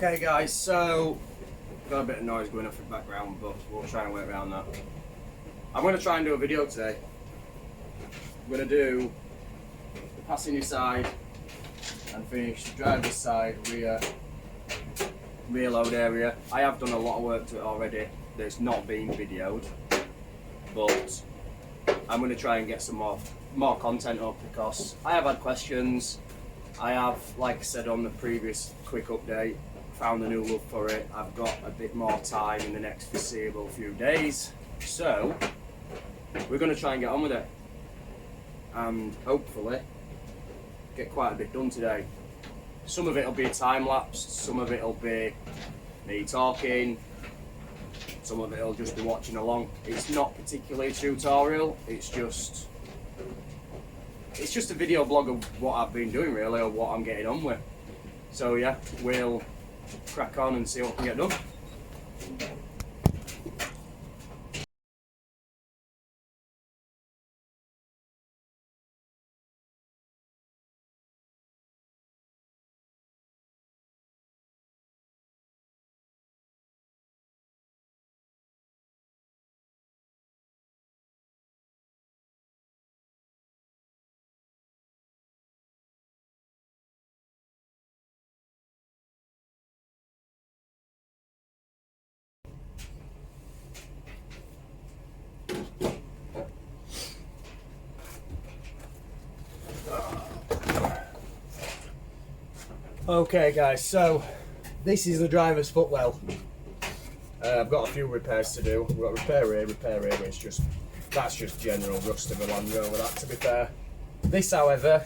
Okay guys, so got a bit of noise going off in the background, but we'll try and work around that. I'm going to try and do a video today. I'm going to do the passenger side and finish the driver's side rear load area. I have done a lot of work to it already that's not been videoed, but I'm going to try and get some more content up because I have had questions. I have, like I said on the previous quick update, found a new love for it. I've got a bit more time in the next foreseeable few days, so we're going to try and get on with it and hopefully get quite a bit done today. Some of it will be time lapsed, some of it will be me talking, some of it will just be watching along. It's not particularly a tutorial, it's just a video blog of what I've been doing really, or what I'm getting on with. So yeah, we'll crack on and see what we can get done. Okay guys, so this is the driver's footwell. I've got a few repairs to do. We've got repair here, but that's just general rust of a Land Rover, that, to be fair. This, however,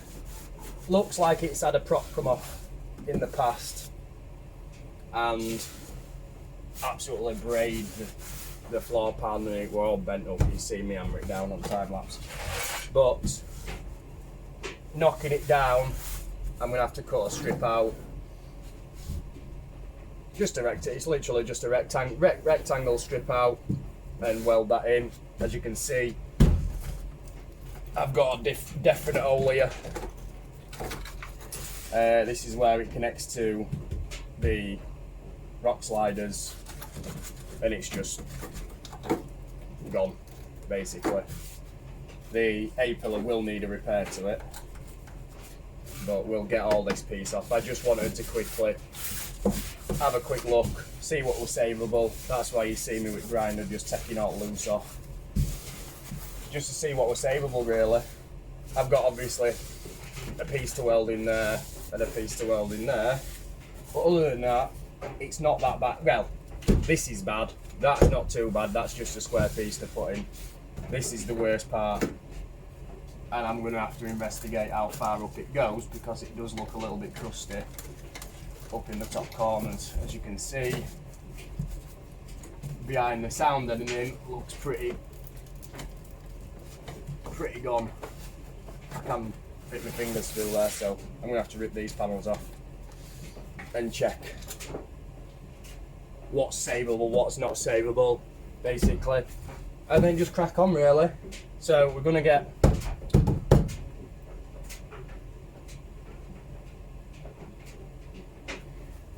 looks like it's had a prop come off in the past and absolutely brayed the floor pan, and it were all bent up. You see me hammer it down on time lapse. But knocking it down, I'm going to have to cut a strip out. Just erect it. It's literally just a rectangle strip out and weld that in. As you can see, I've got a definite hole here. This is where it connects to the rock sliders, and it's just gone, basically. The A-pillar will need a repair to it, but we'll get all this piece off. I just wanted to quickly have a quick look, see what was savable. That's why you see me with grinder just taking all loose off, just to see what was savable really. I've got obviously a piece to weld in there and a piece to weld in there, but other than that, it's not that bad. Well, this is bad, that's not too bad, that's just a square piece to put in. This is the worst part, and I'm going to have to investigate how far up it goes because it does look a little bit crusty up in the top corners. As you can see, behind the sound deadening looks pretty gone. I can fit my fingers through there, so I'm going to have to rip these panels off and check what's savable, what's not savable, basically, and then just crack on really. So we're going to get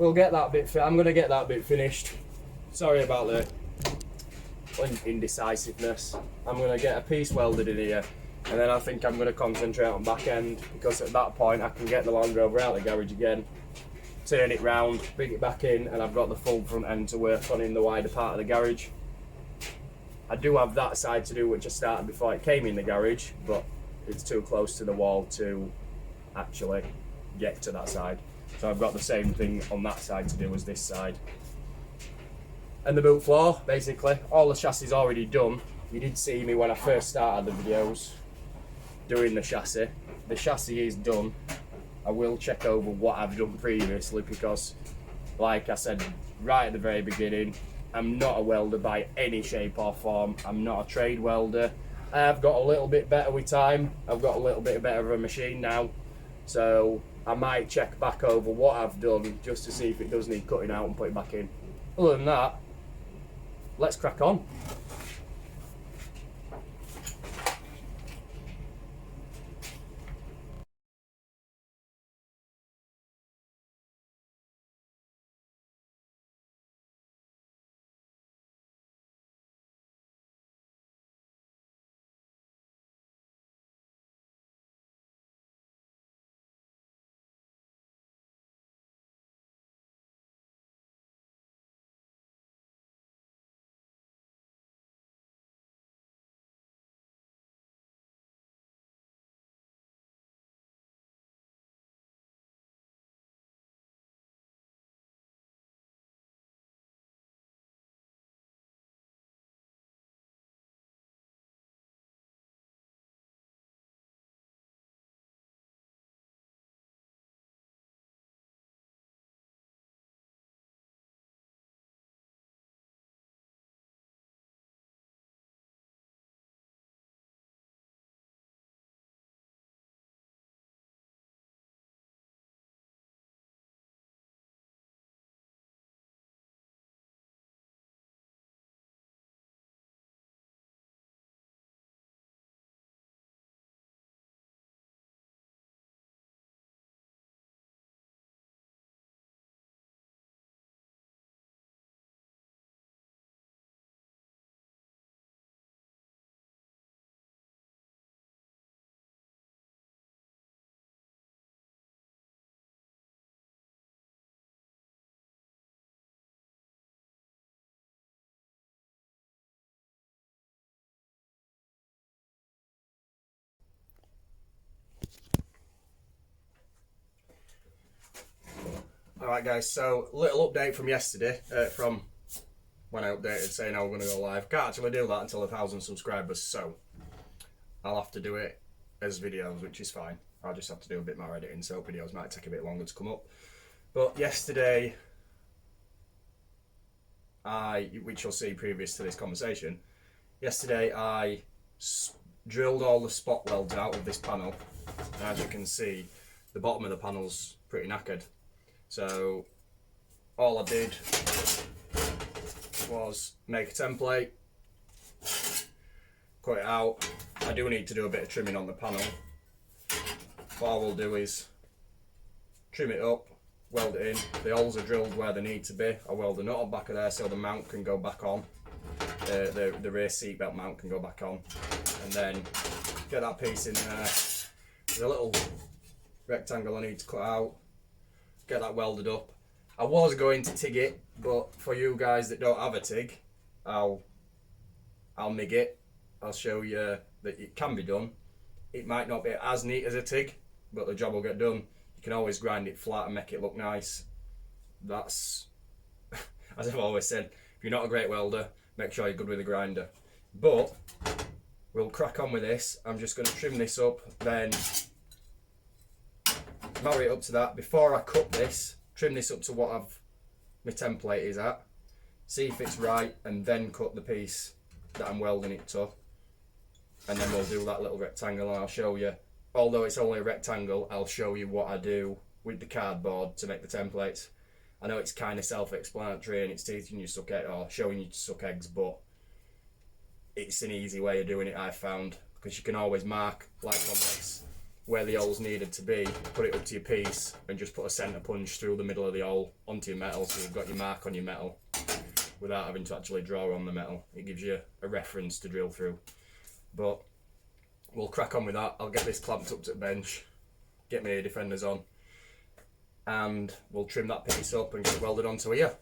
I'm going to get that bit finished. Sorry about the indecisiveness. I'm going to get a piece welded in here, and then I think I'm going to concentrate on back end, because at that point I can get the Land Rover out of the garage again, turn it round, bring it back in, and I've got the full front end to work on in the wider part of the garage. I do have that side to do, which I started before it came in the garage, but it's too close to the wall to actually get to that side. So I've got the same thing on that side to do as this side. And the boot floor, basically, all the chassis is already done. You did see me when I first started the videos doing the chassis. The chassis is done. I will check over what I've done previously because, like I said right at the very beginning, I'm not a welder by any shape or form. I'm not a trade welder. I've got a little bit better with time. I've got a little bit better of a machine now. So I might check back over what I've done just to see if it does need cutting out and put it back in. Other than that, let's crack on. Alright guys, so little update from yesterday, from when I updated saying I was going to go live. Can't actually do that until 1,000 subscribers, so I'll have to do it as videos, which is fine. I'll just have to do a bit more editing, so videos might take a bit longer to come up. But yesterday, which you'll see previous to this conversation, yesterday I drilled all the spot welds out of this panel, and as you can see, the bottom of the panel's pretty knackered. So all I did was make a template, cut it out. I do need to do a bit of trimming on the panel. What I will do is trim it up, weld it in. The holes are drilled where they need to be. I weld a nut on the back of there so the mount can go back on. The rear seatbelt mount can go back on, and then get that piece in there. There's a little rectangle I need to cut out, get that welded up. I was going to TIG it, but for you guys that don't have a TIG, I'll MIG it. I'll show you that it can be done. It might not be as neat as a TIG, but the job will get done. You can always grind it flat and make it look nice. That's, as I've always said, if you're not a great welder, make sure you're good with a grinder. But we'll crack on with this. I'm just going to trim this up, then marry it up to that. Before I cut this, trim this up to what my template is at, see if it's right, and then cut the piece that I'm welding it to. And then we'll do that little rectangle, and I'll show you, although it's only a rectangle, I'll show you what I do with the cardboard to make the templates. I know it's kind of self-explanatory and it's teaching you to suck eggs, or showing you to suck eggs, but it's an easy way of doing it, I've found, because you can always mark, like on this, where the holes needed to be, put it up to your piece, and just put a centre punch through the middle of the hole onto your metal, so you've got your mark on your metal without having to actually draw on the metal. It gives you a reference to drill through. But we'll crack on with that. I'll get this clamped up to the bench, get my defenders on, and we'll trim that piece up and get it welded onto here.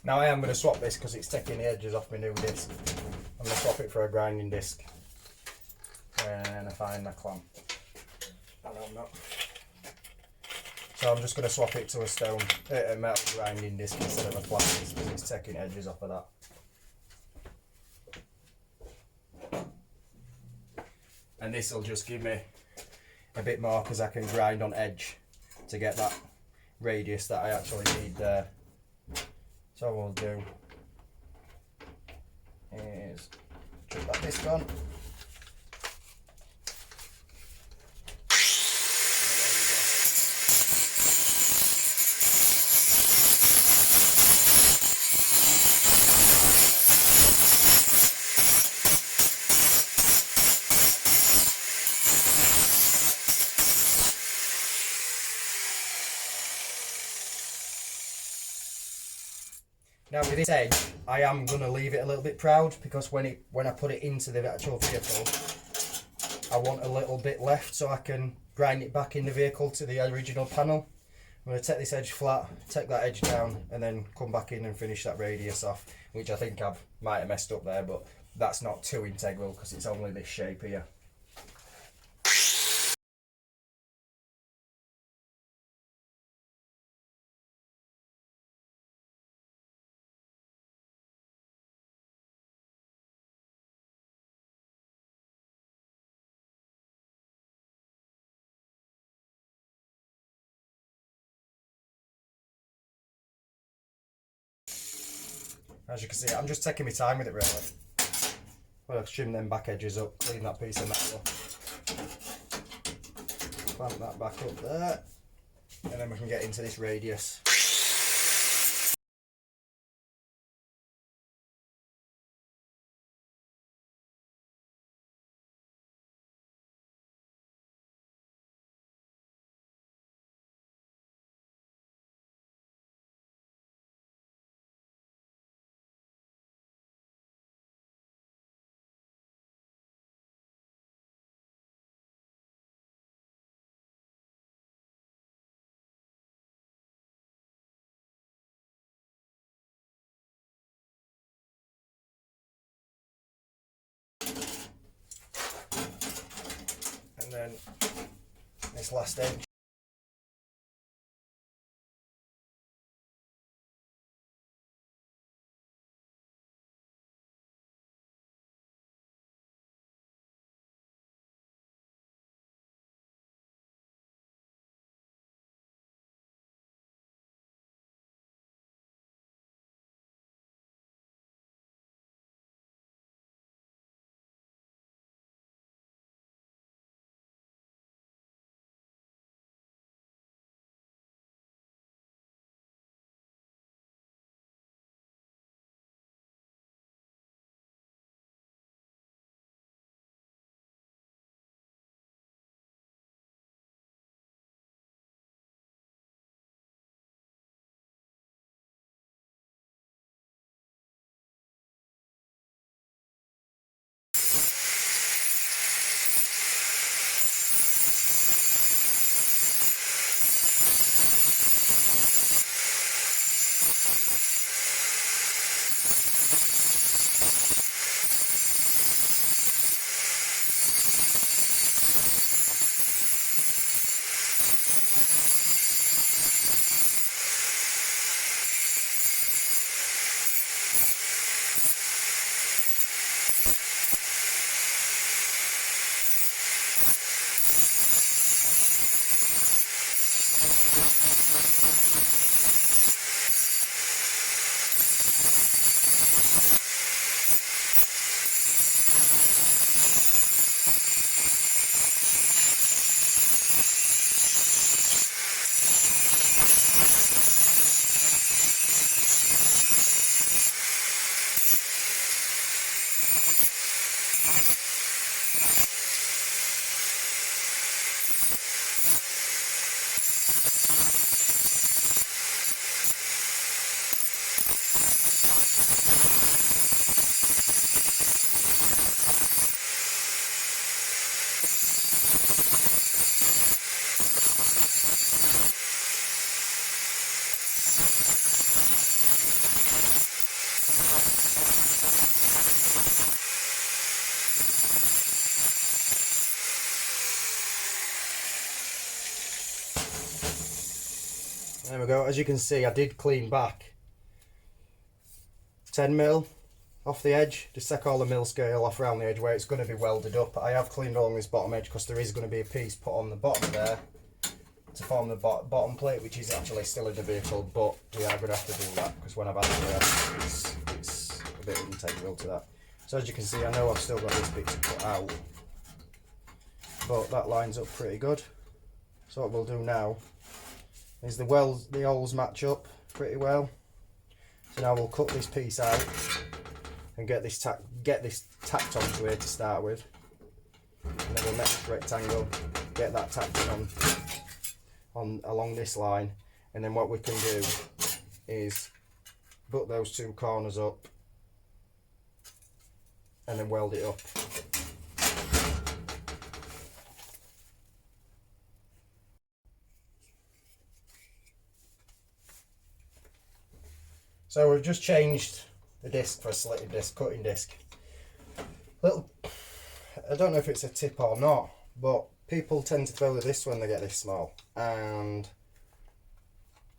Now I am going to swap this because it's taking the edges off my new disc. I'm going to swap it for a grinding disc when I find the clamp. I don't know. So I'm just going to swap it to a metal grinding disc instead of a plastic because it's taking edges off of that. And this will just give me a bit more because I can grind on edge to get that radius that I actually need there. So what we'll do is chuck that disc on. Now with this edge, I am going to leave it a little bit proud because when I put it into the actual vehicle, I want a little bit left so I can grind it back in the vehicle to the original panel. I'm going to take this edge flat, take that edge down, and then come back in and finish that radius off, which I think I might have messed up there, but that's not too integral because it's only this shape here. As you can see, I'm just taking my time with it really. I'll trim them back edges up, clean that piece of metal, clamp that back up there, and then we can get into this radius. And then this last edge. There we go. As you can see, I did clean back 10mm off the edge. Just take all the mill scale off around the edge where it's going to be welded up. I have cleaned along this bottom edge because there is going to be a piece put on the bottom there to form the bottom plate, which is actually still in the vehicle, but we are going to have to do that because when I've had it, it's a bit integral to that. So as you can see, I know I've still got this bit to cut out, but that lines up pretty good. So what we'll do now is the holes match up pretty well. So now we'll cut this piece out and get this tacked onto here to start with, and then we'll make this rectangle, get that tacked on along this line, and then what we can do is put those two corners up and then weld it up. So we've just changed the disc for a slitted disc, cutting disc. I don't know if it's a tip or not, but people tend to throw this when they get this small, and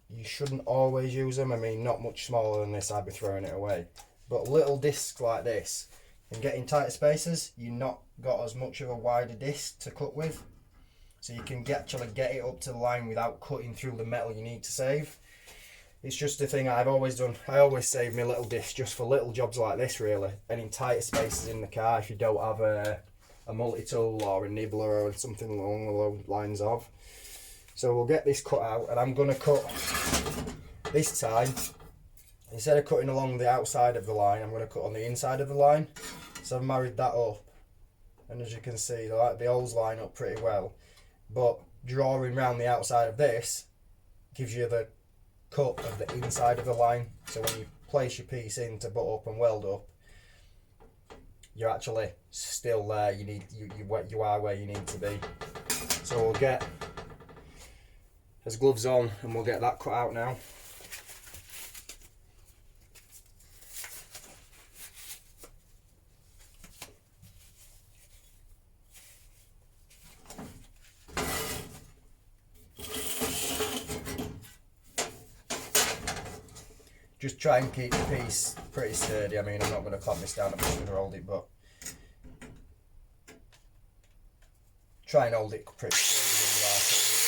you shouldn't always use them. I mean, not much smaller than this, I'd be throwing it away. But little discs like this, and getting tighter spaces, you've not got as much of a wider disc to cut with, so you can actually get it up to the line without cutting through the metal you need to save. It's just a thing I've always done. I always save my little disc just for little jobs like this, really, and in tighter spaces in the car if you don't have a multi-tool or a nibbler or something along those lines of. So we'll get this cut out, and I'm going to cut this time, instead of cutting along the outside of the line, I'm going to cut on the inside of the line. So I've married that up, and as you can see, the holes line up pretty well, but drawing around the outside of this gives you the cut of the inside of the line, so when you place your piece in to butt up and weld up, you're actually still there. You are where you need to be. So we'll get his gloves on and we'll get that cut out now. Just try and keep the piece pretty sturdy. I mean, I'm not going to clamp this down, I'm just going to hold it, but try and hold it pretty sturdy when you are putting it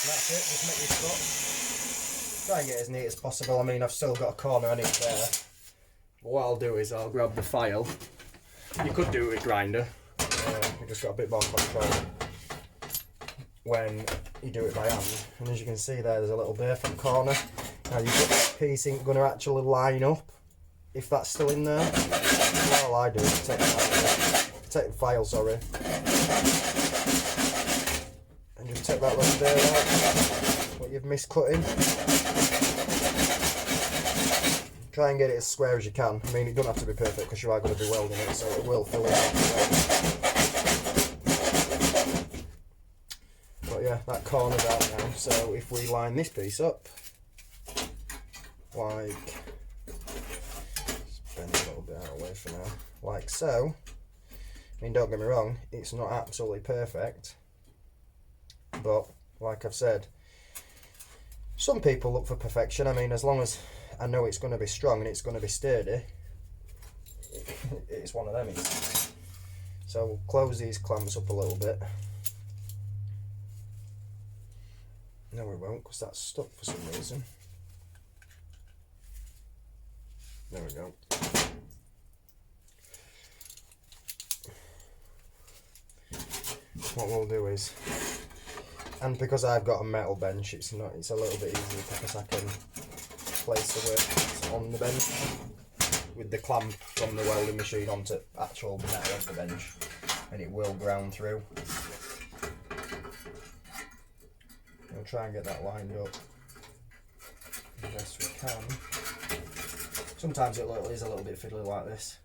That's it, just make this cut. Try and get as neat as possible. I mean, I've still got a corner on it there. But what I'll do is I'll grab the file. You could do it with grinder. You just got a bit more control when you do it by hand. And as you can see there's a little barefoot corner. Now you've got this piece ain't going to actually line up if that's still in there. So all I do is take the file, sorry. And just take that little bit out, what you've missed cutting. Try and get it as square as you can. I mean, it doesn't have to be perfect because you are going to be welding it, so it will fill it out. But yeah, that corner's out now. So if we line this piece up, like, just bend it a little bit out of the way for now, like so. I mean, don't get me wrong, it's not absolutely perfect. But like I've said, some people look for perfection. I mean, as long as I know it's going to be strong and it's going to be sturdy, it's one of them. So we'll close these clamps up a little bit. No, we won't, because that's stuck for some reason. There we go. What we'll do is And because I've got a metal bench, it's a little bit easier because I can place the work on the bench with the clamp from the welding machine onto actual metal of the bench, and it will ground through. We'll try and get that lined up as best we can. Sometimes it is a little bit fiddly like this.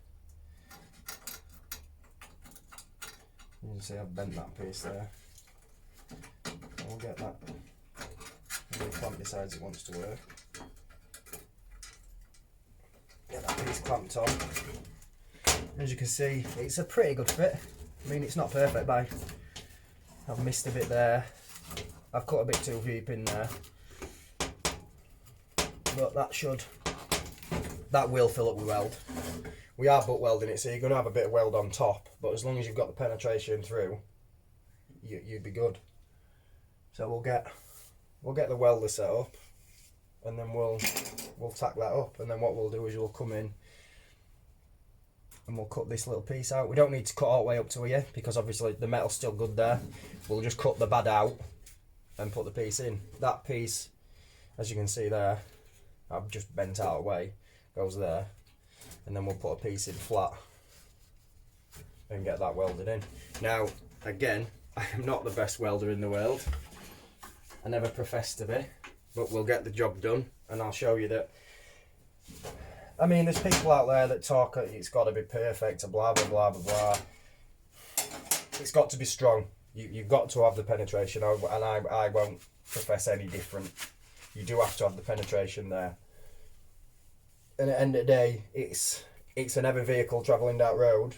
You can see I've bent that piece there. We'll get that when the clamp decides it wants to work. Get that piece clamped on. As you can see, it's a pretty good fit. I mean, it's not perfect, but I've missed a bit there. I've cut a bit too deep in there. But that will fill up with weld. We are butt welding it, so you're going to have a bit of weld on top, but as long as you've got the penetration through, you'd be good. So we'll get the welder set up, and then we'll tack that up, and then what we'll do is we'll come in and we'll cut this little piece out. We don't need to cut all the way up to here because obviously the metal's still good there. We'll just cut the bad out and put the piece in. That piece, as you can see there, I've just bent out of the way, goes there, and then we'll put a piece in flat and get that welded in. Now, again, I am not the best welder in the world. I never professed to be, but we'll get the job done, and I'll show you that. I mean, there's people out there that talk, it's got to be perfect, blah, blah, blah, blah, blah. It's got to be strong. You've got to have the penetration, and I won't profess any different. You do have to have the penetration there. And at the end of the day, it's an heavy vehicle travelling that road,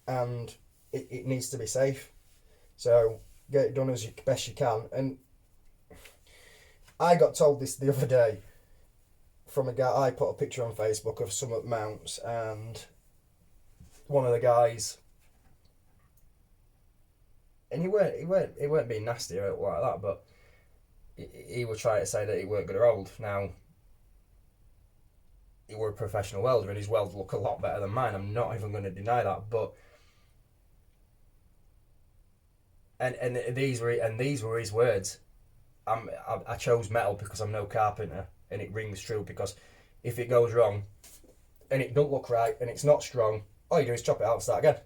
and it needs to be safe. So get it done as best you can. And I got told this the other day from a guy. I put a picture on Facebook of some mounts, and one of the guys, and he weren't being nasty or like that, but he was trying to say that he weren't going to hold. Now, he were a professional welder, and his welds look a lot better than mine. I'm not even going to deny that, but and these were his words. I chose metal because I'm no carpenter, and it rings true, because if it goes wrong and it don't look right and it's not strong, all you do is chop it out and start again.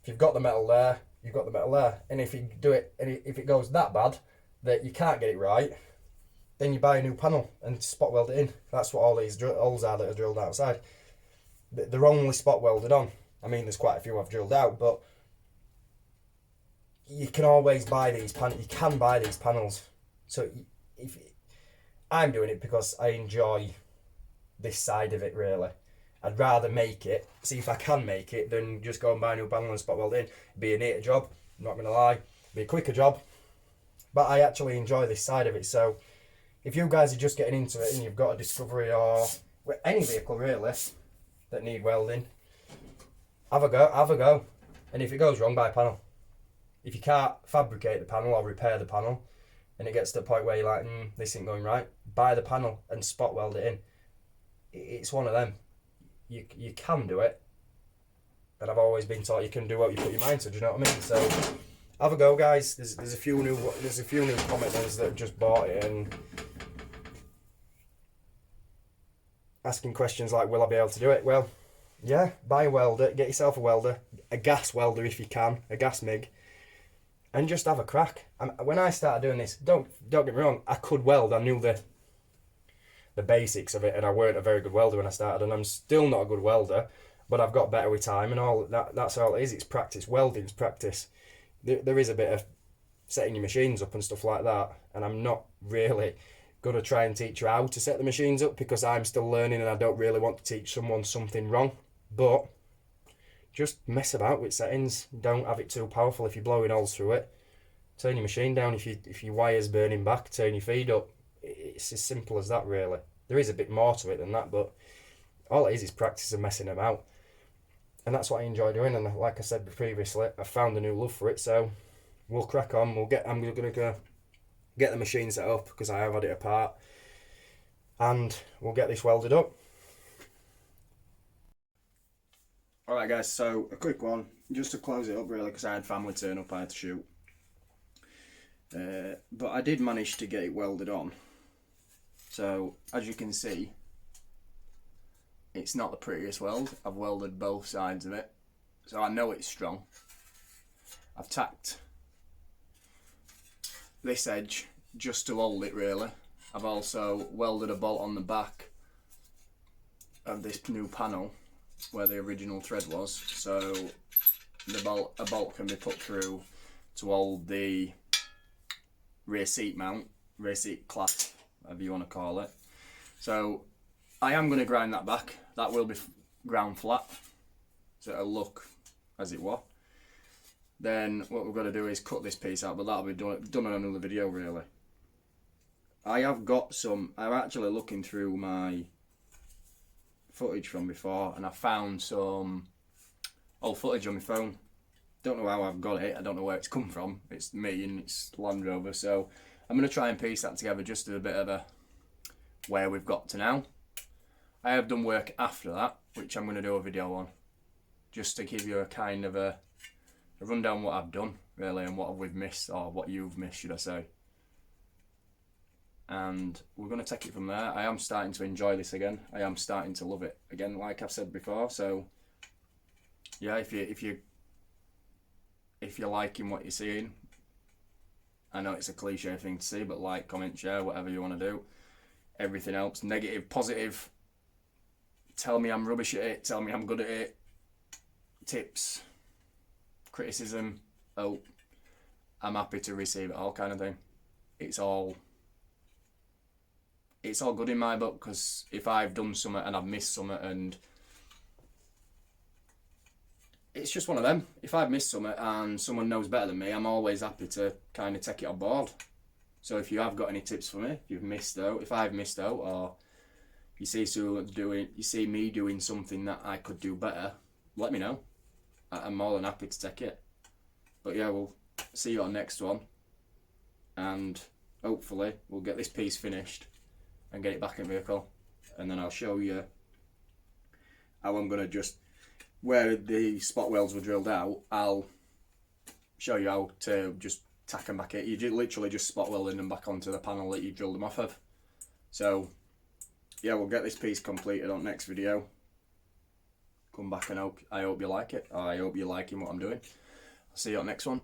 If you've got the metal there, you've got the metal there. And if you do it, and if it goes that bad that you can't get it right, then you buy a new panel and spot weld it in. That's what all these holes are that are drilled outside. They're only spot welded on. I mean, there's quite a few I've drilled out, but you can always buy these panels. You can buy these panels. So if I'm doing it because I enjoy this side of it, really. I'd rather make it, see if I can make it, than just go and buy a new panel and spot weld in. It'd be a neater job, I'm not going to lie. It'd be a quicker job. But I actually enjoy this side of it. So if you guys are just getting into it and you've got a Discovery or any vehicle really that need welding, have a go. And if it goes wrong, buy a panel. If you can't fabricate the panel or repair the panel, and it gets to the point where you're like, this ain't going right, buy the panel and spot weld it in. It's one of them. You can do it, and I've always been taught you can do what you put your mind to. Do you know what I mean? So have a go, guys. There's a few new commenters that have just bought it and asking questions like, will I be able to do it? Well, yeah, buy a welder, get yourself a welder, a gas welder if you can, a gas MIG, and just have a crack. When I started doing this, don't get me wrong, I could weld. I knew the basics of it, and I weren't a very good welder when I started, and I'm still not a good welder, but I've got better with time, and all that's all it is. It's practice. Welding's practice. There is a bit of setting your machines up and stuff like that, and I'm not really going to try and teach you how to set the machines up because I'm still learning, and I don't really want to teach someone something wrong. But just mess about with settings. Don't have it too powerful. If you're blowing holes through it, turn your machine down. If your wire's burning back, turn your feed up. It's as simple as that, really. There is a bit more to it than that, but all it is practice and messing about. And that's what I enjoy doing, and like I said previously, I found a new love for it, so we'll crack on. I'm going to go get the machine set up because I have had it apart, and we'll get this welded up. Alright guys, so a quick one, just to close it up really, because I had family turn up, I had to shoot. But I did manage to get it welded on. So as you can see, it's not the prettiest weld. I've welded both sides of it, so I know it's strong. I've tacked this edge just to hold it really. I've also welded a bolt on the back of this new panel where the original thread was, so a bolt can be put through to hold the rear seat mount, rear seat clasp, whatever you want to call it. So I am going to grind that back. That will be ground flat, so it'll look as it was. Then what we're going to do is cut this piece out, but that'll be done on another video really. I have got some, I'm actually looking through my footage from before, and I found some old footage on my phone. Don't know how I've got it, I don't know where it's come from. It's me and it's Land Rover, so I'm going to try and piece that together just as a bit of a where we've got to now. I have done work after that, which I'm going to do a video on, just to give you a kind of a rundown what I've done really, and what we've missed, or what you've missed should I say. And we're going to take it from there. I am starting to enjoy this again. I am starting to love it again, like I've said before. So yeah, if you're liking what you're seeing, I know it's a cliche thing to say, but like, comment, share, whatever you want to do. Everything else, negative, positive, tell me I'm rubbish at it, tell me I'm good at it, tips, criticism, I'm happy to receive it all, kind of thing. It's all good in my book, because if I've done something and I've missed something, and it's just one of them. If I've missed something and someone knows better than me, I'm always happy to kind of take it on board. So if you have got any tips for me, if you've missed out, if I've missed out, or you see me doing something that I could do better, let me know. I'm more than happy to take it. But yeah, we'll see you on next one, and hopefully we'll get this piece finished and get it back in vehicle, and then I'll show you how I'm going to just, where the spot welds were drilled out, I'll show you how to just tack them back in. You literally just spot welding them back onto the panel that you drilled them off of. So yeah, we'll get this piece completed on next video. Come back, and I hope you like it. I hope you're liking what I'm doing. I'll see you on next one.